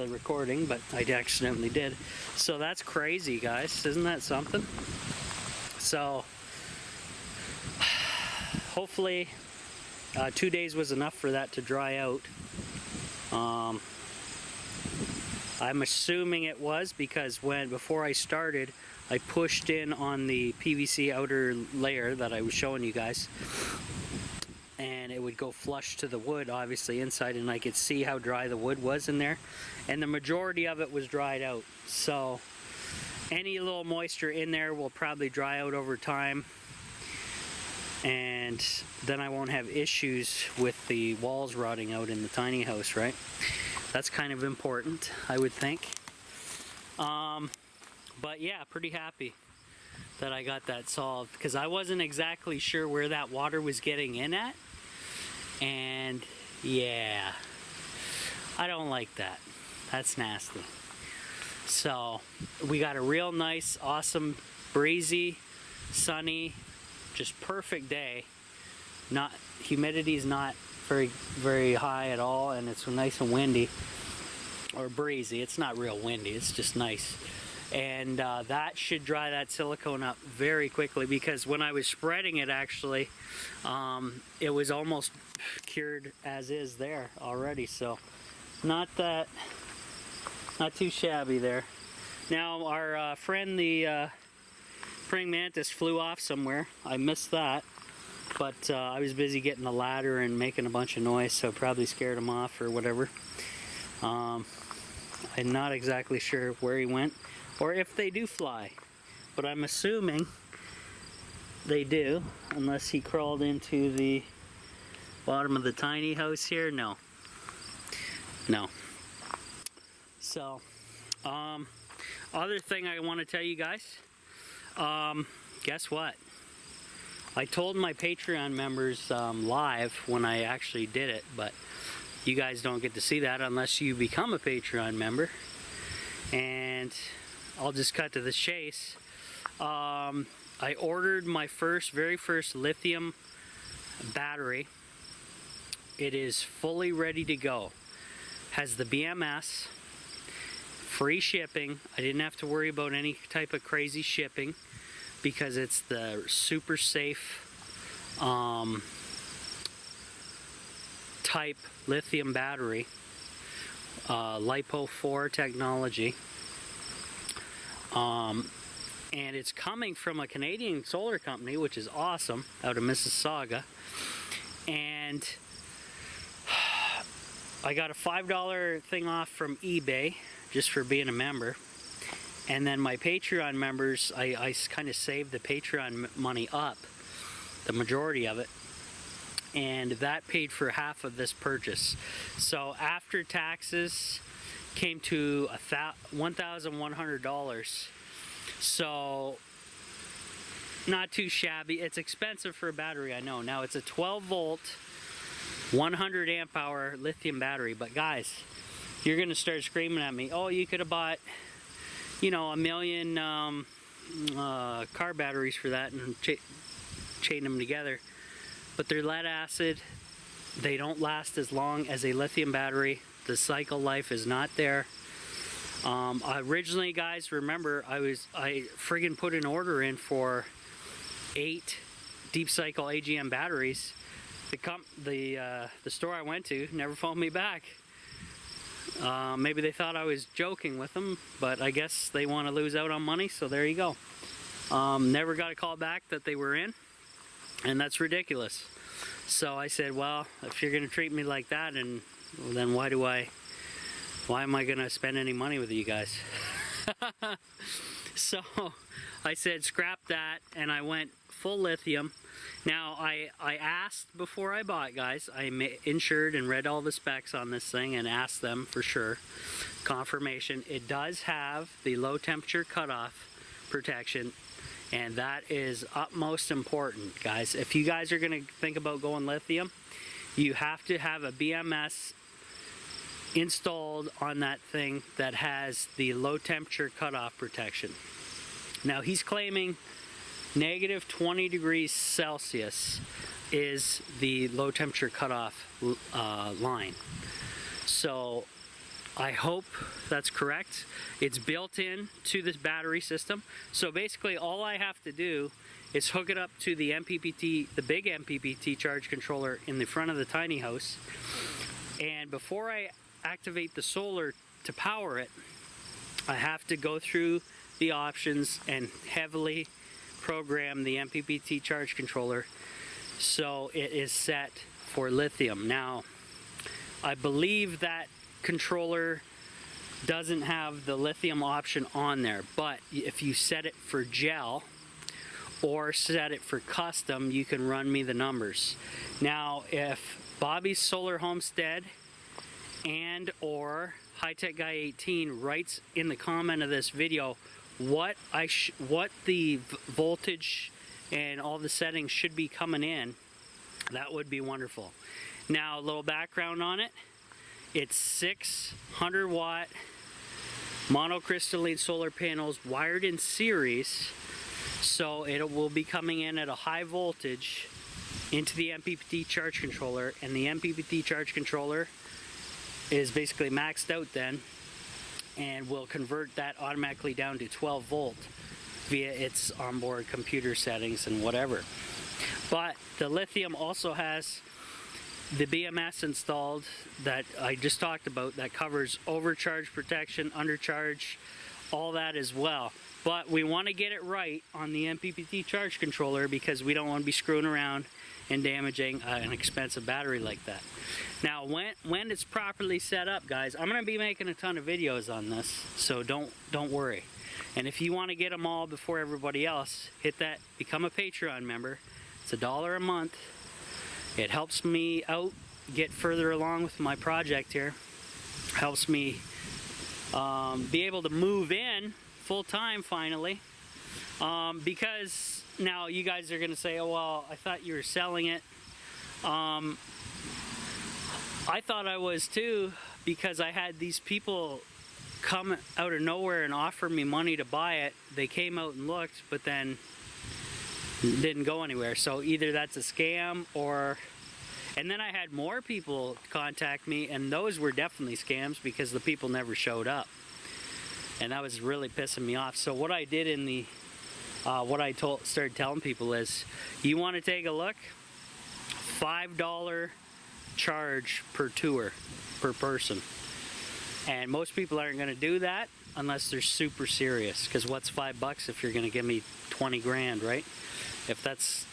the recording, but I accidentally did. So that's crazy, guys. Isn't that something? So hopefully 2 days was enough for that to dry out. I'm assuming it was, because before I started, I pushed in on the PVC outer layer that I was showing you guys, and it would go flush to the wood, obviously inside, and I could see how dry the wood was in there, and the majority of it was dried out. So any little moisture in there will probably dry out over time, and then I won't have issues with the walls rotting out in the tiny house, right? That's kind of important, I would think. But yeah, pretty happy that I got that solved, because I wasn't exactly sure where that water was getting in at. And yeah, I don't like that. That's nasty. So we got a real nice, awesome, breezy, sunny, just perfect day. Humidity's not very high at all, and it's nice and windy, or breezy. It's not real windy, it's just nice. And that should dry that silicone up very quickly, because when I was spreading it, actually, it was almost cured as is there already. So not too shabby there. Now our friend, the praying mantis, flew off somewhere. I missed that, but I was busy getting a ladder and making a bunch of noise, so probably scared him off or whatever. I'm not exactly sure where he went, or if they do fly, but I'm assuming they do, unless he crawled into the bottom of the tiny house here. No. So other thing I want to tell you guys, guess what? I told my Patreon members live when I actually did it, but you guys don't get to see that unless you become a Patreon member. And I'll just cut to the chase. I ordered my very first lithium battery. It is fully ready to go. Has the BMS, free shipping. I didn't have to worry about any type of crazy shipping, because it's the super safe type lithium battery, LiPo4 technology. And it's coming from a Canadian solar company, which is awesome, out of Mississauga. And I got a $5 thing off from eBay just for being a member. And then my Patreon members, I kind of saved the Patreon money up, the majority of it, and that paid for half of this purchase. So after taxes came to $1,100. So not too shabby. It's expensive for a battery, I know. Now it's a 12 volt, 100 amp hour lithium battery, but guys, you're gonna start screaming at me, oh, you could have bought, you know, 1 million car batteries for that and chain them together. But they're lead acid. They don't last as long as a lithium battery. The cycle life is not there. Originally, guys, remember, I friggin' put an order in for 8 deep cycle AGM batteries. The store I went to never phoned me back. Maybe they thought I was joking with them, but I guess they want to lose out on money, so there you go. Never got a call back that they were in, and that's ridiculous. So I said, well, if you're going to treat me like that, and then why am I going to spend any money with you guys? So I said scrap that, and I went full lithium. Now I asked before I bought, guys. I insured and read all the specs on this thing and asked them for sure. Confirmation. It does have the low temperature cutoff protection, and that is utmost important, guys. If you guys are going to think about going lithium, you have to have a BMS installed on that thing that has the low temperature cutoff protection. Now he's claiming negative 20 degrees Celsius is the low temperature cutoff line. So I hope that's correct. It's built in to this battery system. So basically all I have to do is hook it up to the MPPT, the big MPPT charge controller in the front of the tiny house. And before I activate the solar to power it, I have to go through the options and heavily program the MPPT charge controller so it is set for lithium. Now, I believe that controller doesn't have the lithium option on there, but if you set it for gel or set it for custom, you can run me the numbers. Now, if Bobby's Solar Homestead and or High Tech Guy 18 writes in the comment of this video what the voltage and all the settings should be coming in, that would be wonderful. Now, a little background on it. It's 600 watt monocrystalline solar panels wired in series, so it will be coming in at a high voltage into the MPPT charge controller, and the MPPT charge controller is basically maxed out then, and will convert that automatically down to 12 volt via its onboard computer settings and whatever. But the lithium also has the BMS installed that I just talked about, that covers overcharge protection, undercharge, all that as well. But we want to get it right on the MPPT charge controller because we don't want to be screwing around and damaging an expensive battery like that. Now, when it's properly set up, guys, I'm going to be making a ton of videos on this, so don't worry. And if you want to get them all before everybody else, hit that, become a Patreon member. It's $1 a month. It helps me out, get further along with my project here. Helps me be able to move in full time finally. Because now you guys are going to say, oh, well, I thought you were selling it. I thought I was too, because I had these people come out of nowhere and offer me money to buy it. They came out and looked, but then didn't go anywhere. So either that's a scam or... And then I had more people contact me, and those were definitely scams because the people never showed up. And that was really pissing me off. So what I did in the... what I started telling people is, you want to take a look? $5 charge per tour, per person. And most people aren't going to do that unless they're super serious. Because what's $5 if you're going to give me 20 grand, right? Because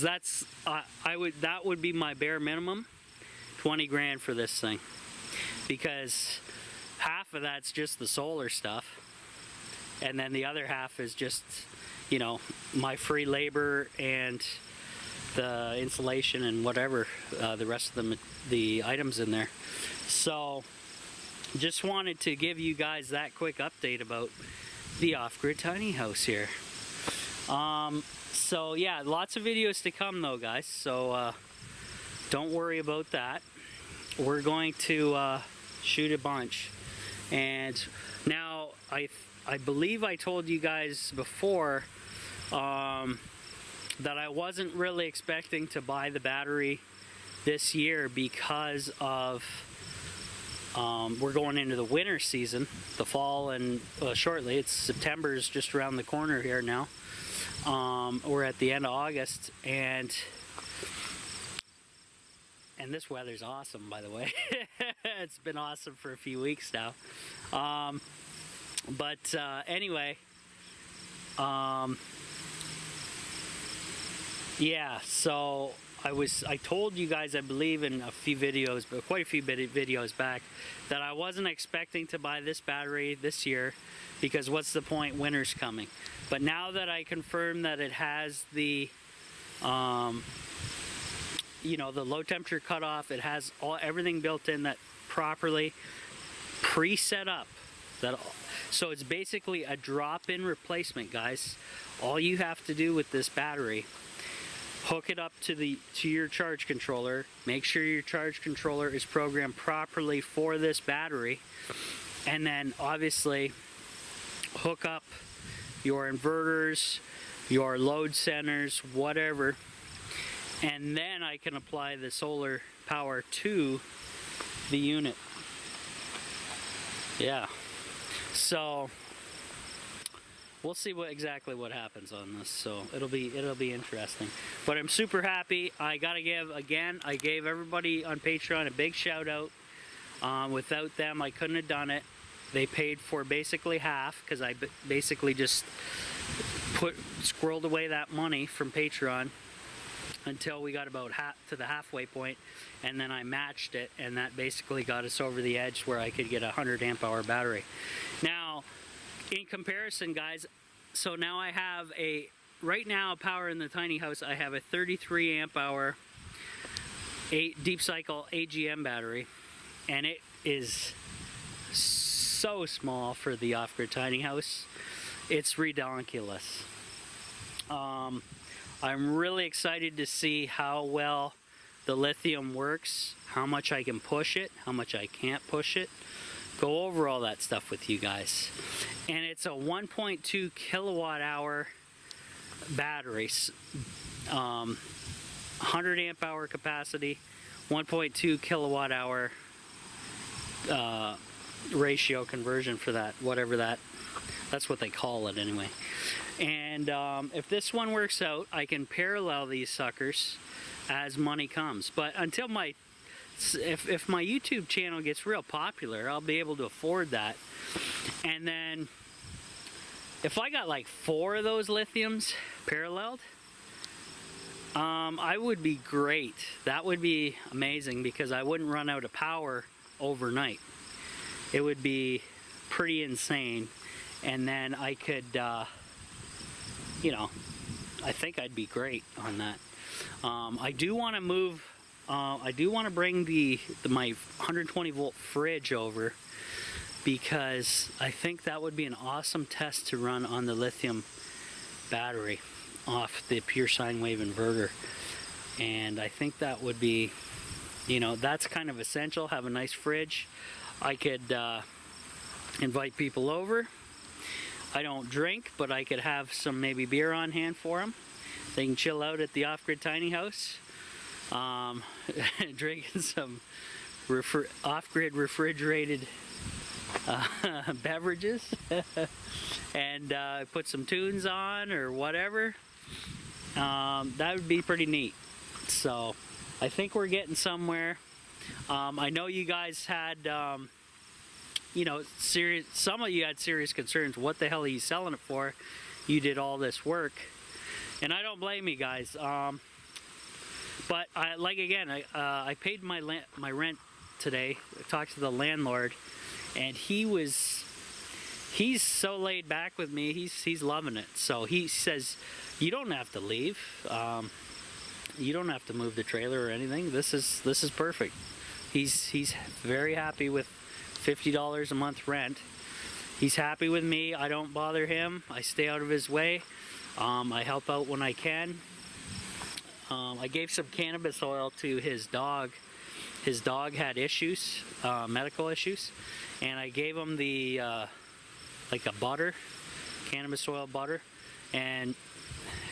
that's, that would be my bare minimum, 20 grand for this thing. Because half of that's just the solar stuff. And then the other half is just, you know, my free labor and the insulation and whatever, the rest of the items in there. So just wanted to give you guys that quick update about the off-grid tiny house here. So yeah, lots of videos to come though, guys, so don't worry about that. We're going to shoot a bunch. And now I believe I told you guys before that I wasn't really expecting to buy the battery this year because of we're going into the winter season, the fall, and shortly, it's September's just around the corner here now. We're at the end of August, and this weather's awesome, by the way. It's been awesome for a few weeks now. Anyway, yeah, so I told you guys, I believe in a few videos, but quite a few videos back, that I wasn't expecting to buy this battery this year because what's the point, winter's coming. But now that I confirm that it has the you know, the low temperature cutoff, it has everything built in that properly pre-set up, so it's basically a drop-in replacement, guys. All you have to do with this battery, hook it up to your charge controller, make sure your charge controller is programmed properly for this battery, and then obviously hook up your inverters, your load centers, whatever, and then I can apply the solar power to the unit. Yeah. So we'll see exactly what happens on this. So it'll be interesting. But I'm super happy. I gave everybody on Patreon a big shout out. Without them, I couldn't have done it. They paid for basically half, because I basically just squirreled away that money from Patreon until we got about to the halfway point, and then I matched it, and that basically got us over the edge where I could get a 100 amp hour battery. Now, in comparison, guys, so now I have right now, power in the tiny house, I have a 33 amp hour deep cycle AGM battery, and it is so small for the off-grid tiny house. It's ridiculous. I'm really excited to see how well the lithium works, how much I can push it, how much I can't push it. Go over all that stuff with you guys. And it's a 1.2 kilowatt hour battery, 100 amp hour capacity, 1.2 kilowatt hour ratio conversion for that, whatever that's what they call it anyway. And if this one works out, I can parallel these suckers as money comes. But until if my YouTube channel gets real popular, I'll be able to afford that. And then if I got like 4 of those lithiums paralleled, I would be great. That would be amazing, because I wouldn't run out of power overnight. It would be pretty insane. And then I could, you know, I think I'd be great on that. I do want to move, I do want to bring my 120 volt fridge over, because I think that would be an awesome test to run on the lithium battery off the pure sine wave inverter. And I think that would be, you know, that's kind of essential. Have a nice fridge. I could invite people over. I don't drink, but I could have some maybe beer on hand for them. They can chill out at the off-grid tiny house, drinking some off-grid refrigerated beverages, and put some tunes on or whatever. That would be pretty neat. So I think we're getting somewhere. I know you guys had you know, some of you had serious concerns. What the hell are you selling it for? You did all this work, and I don't blame you guys. But I paid my rent today. I talked to the landlord, and he's so laid back with me. He's loving it. So he says, you don't have to leave. You don't have to move the trailer or anything. This is perfect. He's very happy with $50 a month rent. He's happy with me. I don't bother him. I stay out of his way. I help out when I can. I gave some cannabis oil to his dog. His dog had issues, medical issues, and I gave him the like a butter, cannabis oil butter, and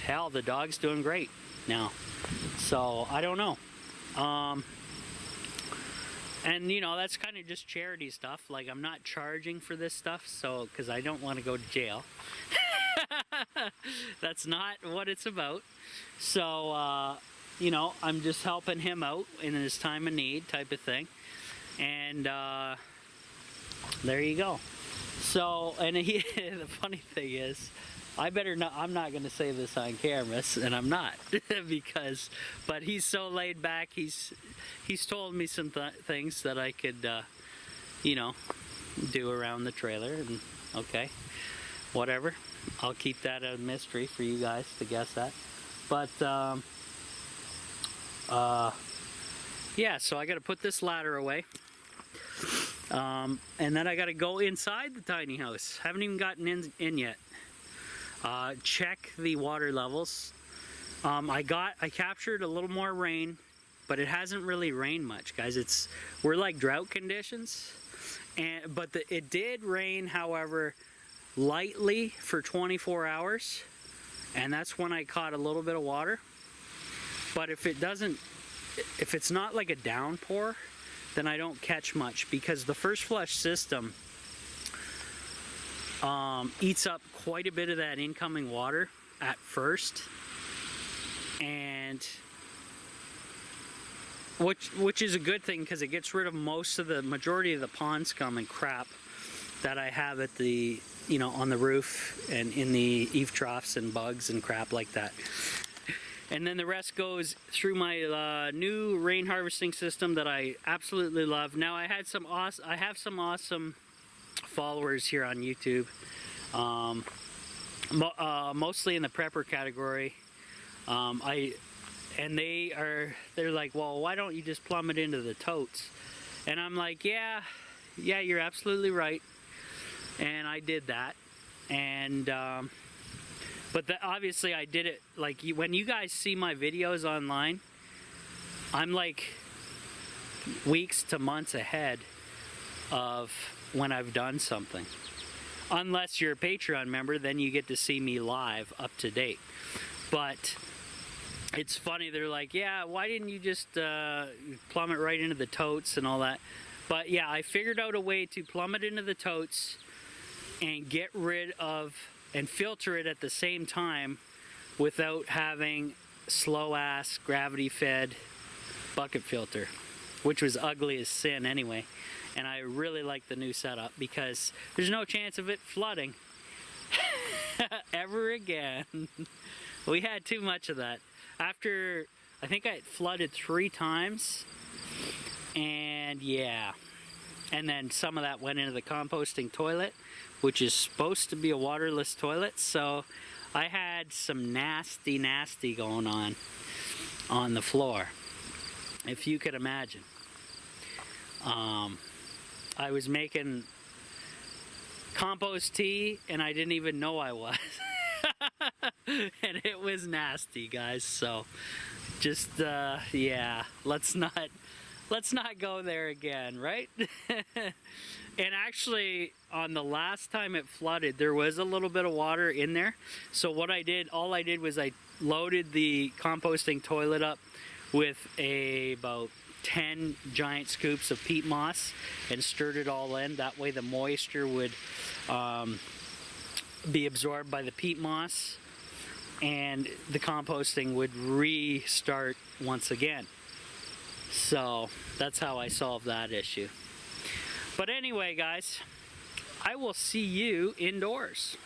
hell, the dog's doing great now. So I don't know. And you know, that's kind of just charity stuff. Like, I'm not charging for this stuff, so, because I don't want to go to jail. That's not what it's about. So you know, I'm just helping him out in his time of need, type of thing. And there you go. So, and the funny thing is, I'm not going to say this on cameras, and I'm not, but he's so laid back. He's told me some things that I could, you know, do around the trailer, and okay, whatever. I'll keep that a mystery for you guys to guess that. But yeah, so I got to put this ladder away, and then I got to go inside the tiny house. Haven't even gotten in yet. Check the water levels. I captured a little more rain, but it hasn't really rained much, guys. We're like drought conditions, but it did rain, however, lightly for 24 hours, and that's when I caught a little bit of water. But if it's not like a downpour, then I don't catch much, because the first flush system eats up quite a bit of that incoming water at first, and which is a good thing because it gets rid of the majority of the pond scum and crap that I have at the, you know, on the roof and in the eave troughs and bugs and crap like that. And then the rest goes through my new rain harvesting system that I absolutely love. Now I have some awesome followers here on YouTube, mostly in the prepper category. They're like, well, why don't you just plumb it into the totes? And I'm like, yeah, you're absolutely right. And I did that. And but obviously I did it, like, when you guys see my videos online, I'm like weeks to months ahead of when I've done something. Unless you're a Patreon member, then you get to see me live, up to date. But it's funny, they're like, yeah, why didn't you just plumb it right into the totes and all that? But yeah, I figured out a way to plumb it into the totes and get rid of and filter it at the same time without having slow ass gravity fed bucket filter, which was ugly as sin anyway. And I really like the new setup because there's no chance of it flooding ever again. We had too much of that. After, I think I flooded 3 times, and yeah. And then some of that went into the composting toilet, which is supposed to be a waterless toilet. So I had some nasty going on the floor, if you could imagine. I was making compost tea and I didn't even know I was. And it was nasty, guys. So just yeah, let's not go there again, right? And actually, on the last time it flooded, there was a little bit of water in there. So what all I did was I loaded the composting toilet up with about 10 giant scoops of peat moss and stirred it all in. That way the moisture would be absorbed by the peat moss and the composting would restart once again. So that's how I solved that issue. But anyway, guys, I will see you indoors.